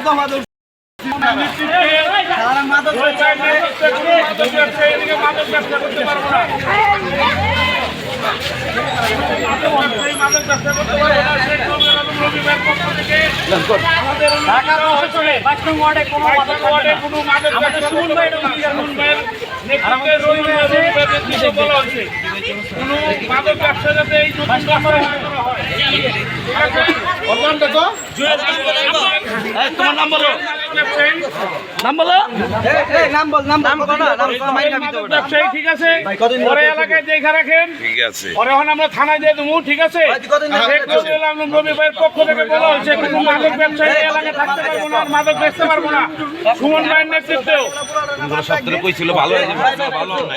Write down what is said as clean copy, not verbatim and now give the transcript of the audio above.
তোমার নাম বলো, নাম বলো, ঠিক আছে। পরে এলাকায় দেখা রাখেন, ঠিক আছে। পরে এখন আমরা থানায় দিয়ে দেবো, ঠিক আছে। রবি ভাইয়ের পক্ষ থেকে বলা হয়েছে কোনো মাদক ব্যবসায়ী এলাকায় থাকতে পারবো না, মাদক বেচতে পারবো না। সুমন ভাইয়ের নেতৃত্বেও সপ্তাহে কই ছিল ভালো।